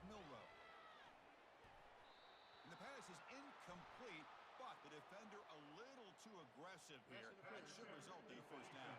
Milrow. And the pass is incomplete, but the defender a little too aggressive here. That should result in a first down.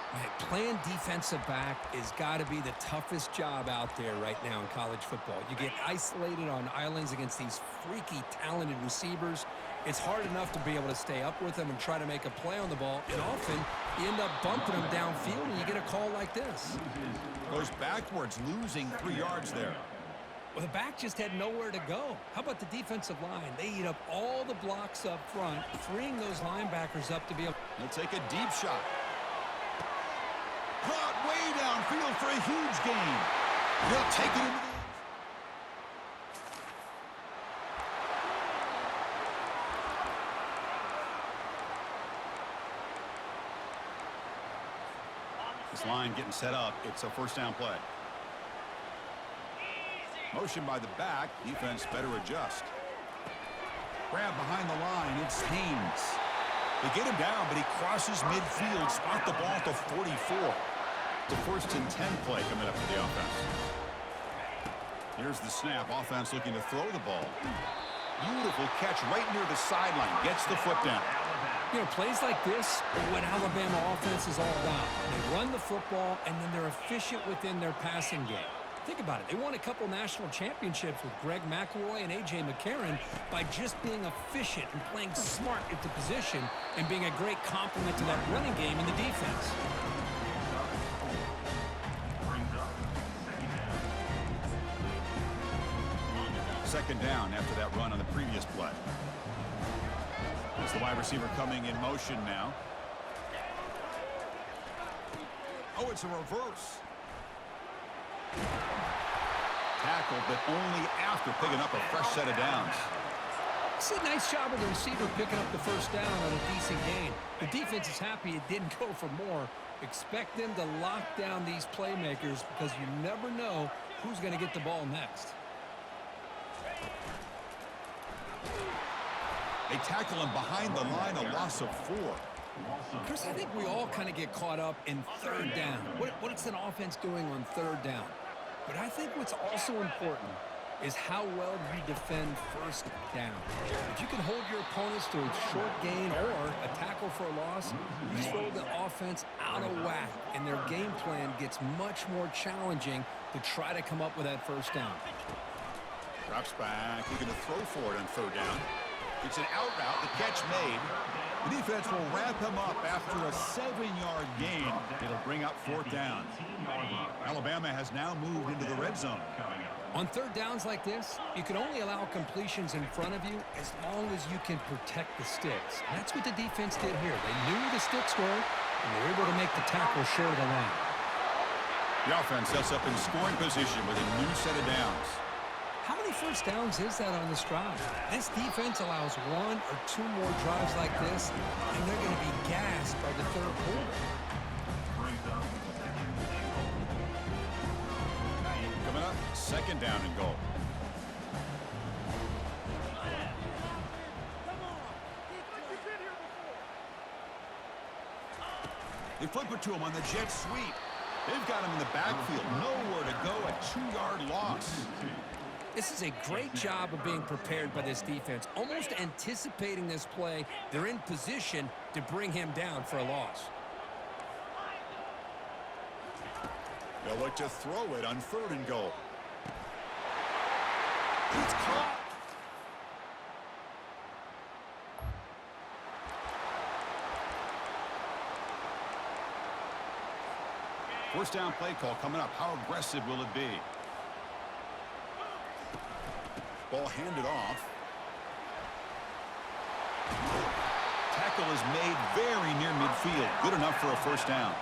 Man, playing defensive back has got to be the toughest job out there right now in college football. You get isolated on islands against these freaky, talented receivers. It's hard enough to be able to stay up with them and try to make a play on the ball, and often you end up bumping them downfield and you get a call like this. Goes backwards, losing 3 yards there. Well, the back just had nowhere to go. How about the defensive line? They eat up all the blocks up front, freeing those linebackers up to be able He'll take a deep shot. Caught way downfield for a huge gain. He'll take it into the end. This line getting set up. It's a first down play. Motion by the back. Defense better adjust. Grab behind the line. It's Haynes. They get him down, but he crosses midfield. Spot the ball to 44. The first and 10 play coming up for the offense. Here's the snap. Offense looking to throw the ball. Beautiful catch right near the sideline. Gets the foot down. You know, plays like this, what Alabama offense is all about. They run the football, and then they're efficient within their passing game. Think about it. They won a couple national championships with Greg McElroy and A.J. McCarron by just being efficient and playing smart at the position and being a great complement to that running game in the defense. Second down after that run on the previous play. It's the wide receiver coming in motion now. Oh, it's a reverse. Tackle, but only after picking up a fresh set of downs. It's a nice job of the receiver picking up the first down on a decent gain. The defense is happy it didn't go for more. Expect them to lock down these playmakers because you never know who's going to get the ball next. They tackle him behind the line, a loss of 4. Chris, I think we all kind of get caught up in third down. What's an offense doing on third down? But I think what's also important is how well you defend first down. If you can hold your opponents to a short gain or a tackle for a loss, you throw the offense out of whack, and their game plan gets much more challenging to try to come up with that first down. Drops back. He's going to throw for it on third down. It's an out route. The catch made. The defense will wrap him up after a 7-yard gain. It'll bring up fourth down. Alabama has now moved into the red zone. On third downs like this, you can only allow completions in front of you as long as you can protect the sticks. And that's what the defense did here. They knew where the sticks were, and they were able to make the tackle short of the line. The offense sets up in scoring position with a new set of downs. How many first downs is that on this drive? This defense allows 1 or 2 more drives like this, and they're going to be gassed by the third quarter. Coming up, second down and goal. They flip it to him on the jet sweep. They've got him in the backfield. Nowhere to go, a 2-yard loss. This is a great job of being prepared by this defense. Almost anticipating this play, they're in position to bring him down for a loss. They'll look to throw it on third and goal. It's caught. First down play call coming up. How aggressive will it be? Ball handed off. Tackle is made very near midfield. Good enough for a first down.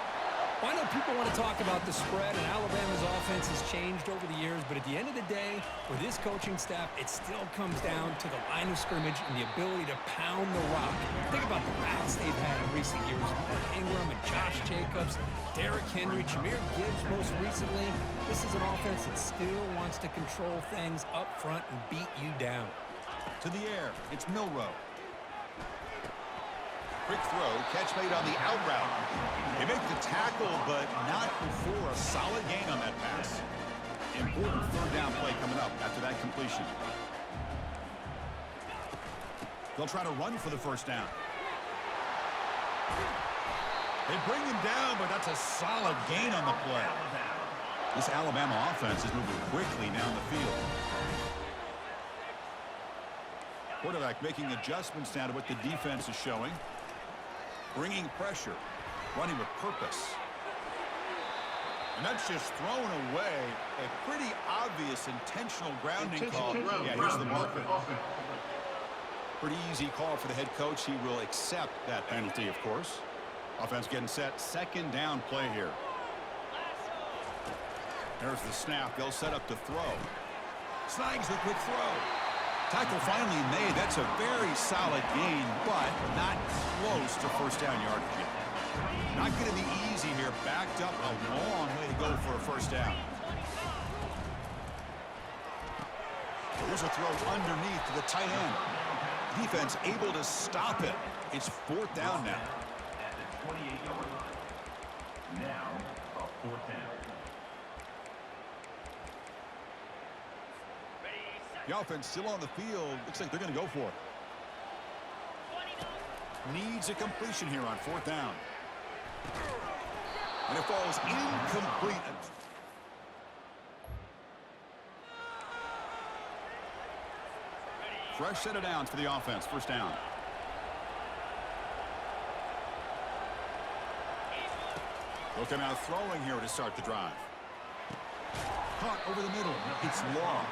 Well, I know people want to talk about the spread, and Alabama's offense has changed over the years, but at the end of the day, with this coaching staff, it still comes down to the line of scrimmage and the ability to pound the rock. Think about the backs they've had in recent years. Mark Ingram and Josh Jacobs, Derrick Henry, Jahmyr Gibbs most recently. This is an offense that still wants to control things up front and beat you down. To the air, it's Milrow. Quick throw, catch made on the out route. They make the tackle, but not before a solid gain on that pass. Important third down play coming up after that completion. They'll try to run for the first down. They bring him down, but that's a solid gain on the play. This Alabama offense is moving quickly down the field. Quarterback making adjustments now to what the defense is showing. Bringing pressure, running with purpose. And that's just thrown away. A pretty obvious intentional grounding call. Yeah, here's the marker. Pretty easy call for the head coach. He will accept that penalty, of course. Offense getting set. Second down play here. There's the snap. They'll set up to throw. Snags the quick throw. Tackle finally made. That's a very solid gain, but not close to first down yardage yet. Not going to be easy here. Backed up a long way to go for a first down. Here's a throw underneath to the tight end. Defense able to stop it. It's fourth down now. Now, a fourth down. The offense still on the field. Looks like they're going to go for it. Needs a completion here on fourth down. And it falls incomplete. Fresh set of downs for the offense. First down. Looking out throwing here to start the drive. Caught over the middle. It's long.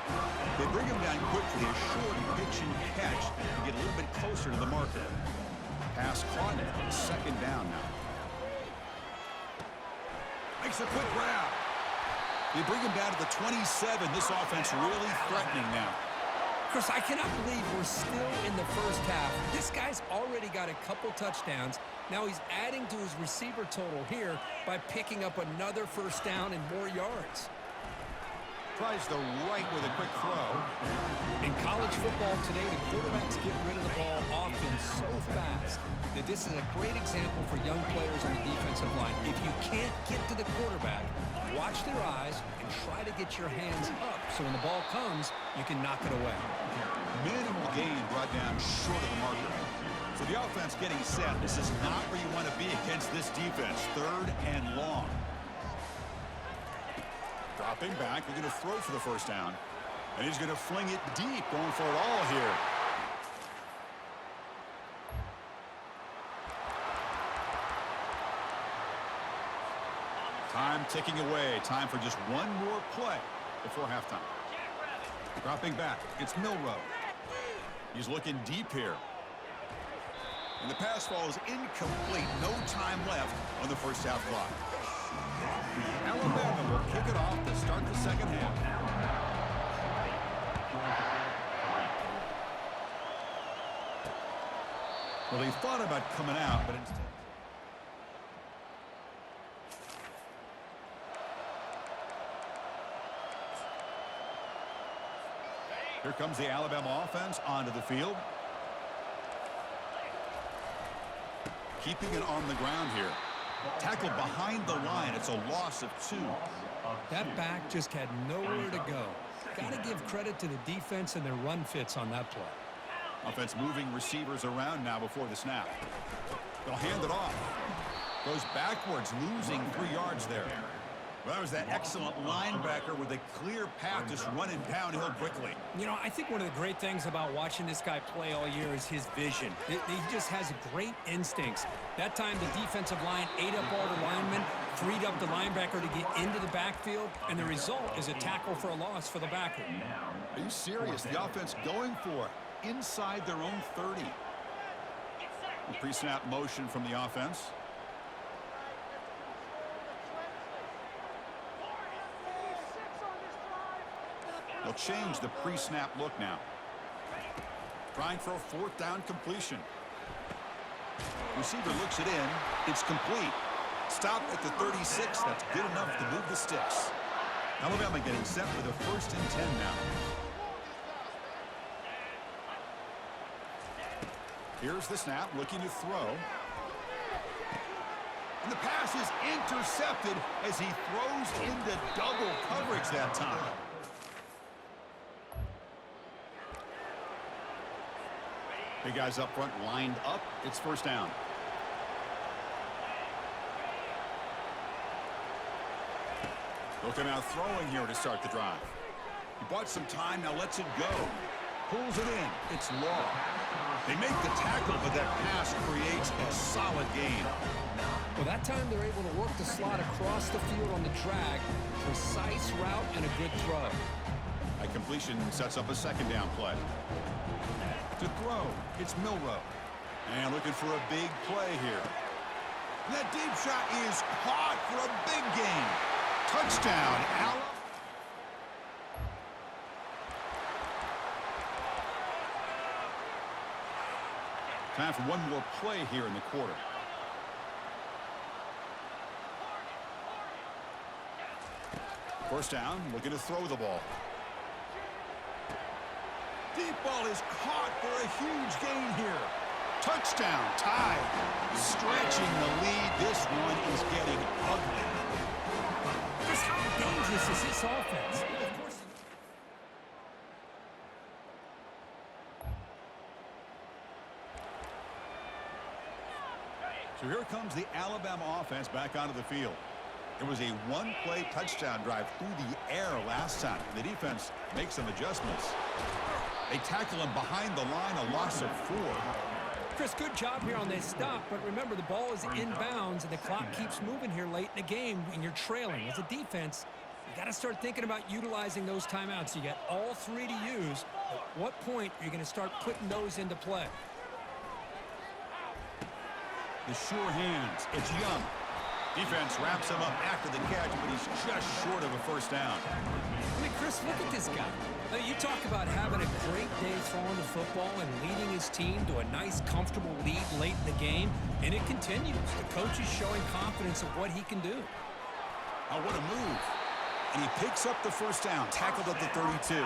They bring him down quickly. A short pitch and catch to get a little bit closer to the marker. Pass caught. Second down now. Makes a quick grab. They bring him down to the 27. This offense really threatening now. Chris, I cannot believe we're still in the first half. This guy's already got a couple touchdowns. Now he's adding to his receiver total here by picking up another first down and more yards. Tries the right with a quick throw. In college football today, the quarterbacks get rid of the ball often so fast that this is a great example for young players on the defensive line. If you can't get to the quarterback, watch their eyes and try to get your hands up so when the ball comes, you can knock it away. Minimal gain brought down short of the marker. So the offense getting set. This is not where you want to be against this defense. Third and long. Dropping back, they're going to throw for the first down. And he's going to fling it deep, going for it all here. Time ticking away. Time for just one more play before halftime. Dropping back, it's Milrow. He's looking deep here. And the pass fall is incomplete. No time left on the first half clock. Alabama will kick it off to start the second half. Well, he thought about coming out, but instead... Here comes the Alabama offense onto the field. Keeping it on the ground here. Tackled behind the line. It's a loss of 2. That back just had nowhere to go. Got to give credit to the defense and their run fits on that play. Offense moving receivers around now before the snap. They'll hand it off. Goes backwards, losing 3 yards there. Well, that was that excellent linebacker with a clear path just running downhill quickly. You know, I think one of the great things about watching this guy play all year is his vision. He just has great instincts. That time, the defensive line ate up all the linemen, freed up the linebacker to get into the backfield, and the result is a tackle for a loss for the backer. Are you serious? The offense going for it inside their own 30. The pre-snap motion from the offense. They'll change the pre-snap look now. Trying for a fourth down completion. Receiver looks it in. It's complete. Stop at the 36. That's good enough to move the sticks. Alabama getting set with a 1st and 10 now. Here's the snap, looking to throw. And the pass is intercepted as he throws into double coverage that time. Big guys up front lined up. It's first down. Looking out throwing here to start the drive. He bought some time, now lets it go. Pulls it in. It's long. They make the tackle, but that pass creates a solid gain. Well, that time they're able to work the slot across the field on the drag. Precise route and a good throw. A completion sets up a second down play. To throw, it's Milrow. And looking for a big play here. That deep shot is caught for a big gain. Touchdown, Alabama. Time for one more play here in the quarter. First down, looking to throw the ball. Deep ball is caught for a huge gain here. Touchdown, tied. Stretching the lead. This one is getting ugly. Just how dangerous is this offense? Of course. So here comes the Alabama offense back onto the field. It was a one-play touchdown drive through the air last time. The defense makes some adjustments. They tackle him behind the line, a loss of 4. Chris, good job here on this stop, but remember the ball is inbounds and the clock keeps moving here late in the game and you're trailing. As a defense, you got to start thinking about utilizing those timeouts. You got all 3 to use. At what point are you going to start putting those into play? The sure hands. It's Young. Defense wraps him up after the catch, but he's just short of a first down. I mean, Chris, look at this guy. I mean, you talk about having a great day throwing the football and leading his team to a nice, comfortable lead late in the game, and it continues. The coach is showing confidence of what he can do. Oh, what a move. And he picks up the first down, tackled at the 32.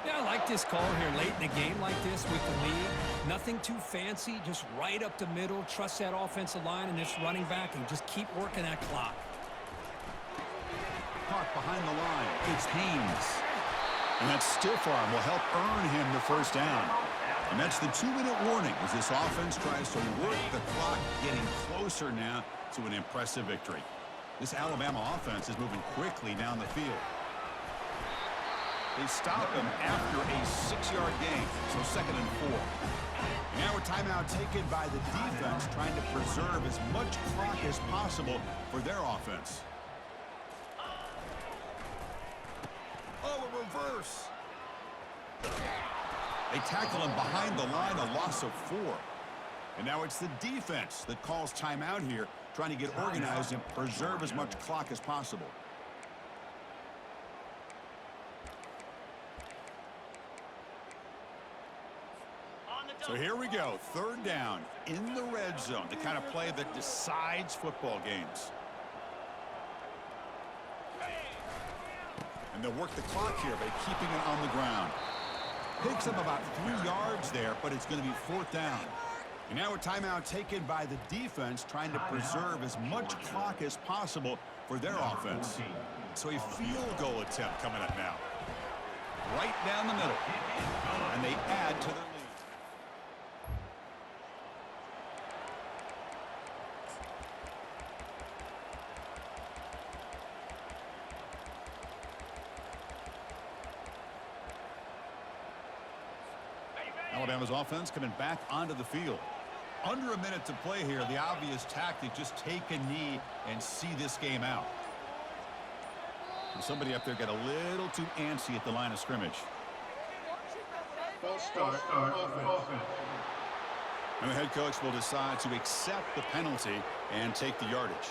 Yeah, I like this call here late in the game like this with the lead. Nothing too fancy, just right up the middle. Trust that offensive line and this running back and just keep working that clock. Caught behind the line. It's Haynes. And that stiff arm will help earn him the first down. And that's the 2-minute warning as this offense tries to work the clock, getting closer now to an impressive victory. This Alabama offense is moving quickly down the field. They stop him after a 6-yard gain, so 2nd and 4. Now a timeout taken by the defense, trying to preserve as much clock as possible for their offense. Oh, a reverse. They tackle him behind the line, a loss of 4. And now it's the defense that calls timeout here, trying to get organized and preserve as much clock as possible. So here we go, 3rd down in the red zone, the kind of play that decides football games. And they'll work the clock here by keeping it on the ground. Picks up about 3 yards there, but it's going to be 4th down. And now a timeout taken by the defense, trying to preserve as much clock as possible for their offense. So a field goal attempt coming up now. Right down the middle. And they add to their lead. Alabama's offense coming back onto the field. Under a minute to play here. The obvious tactic, just take a knee and see this game out. And somebody up there got a little too antsy at the line of scrimmage. False start offense. And the head coach will decide to accept the penalty and take the yardage.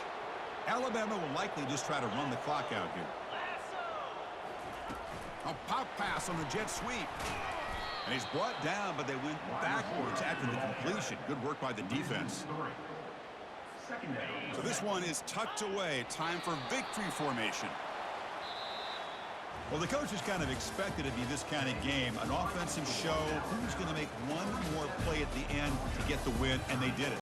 Alabama will likely just try to run the clock out here. A pop pass on the jet sweep. And he's brought down, but they went backwards after the completion. Good work by the defense. So this one is tucked away. Time for victory formation. Well, the coaches kind of expected it to be this kind of game, an offensive show. Who's going to make one more play at the end to get the win, and they did it.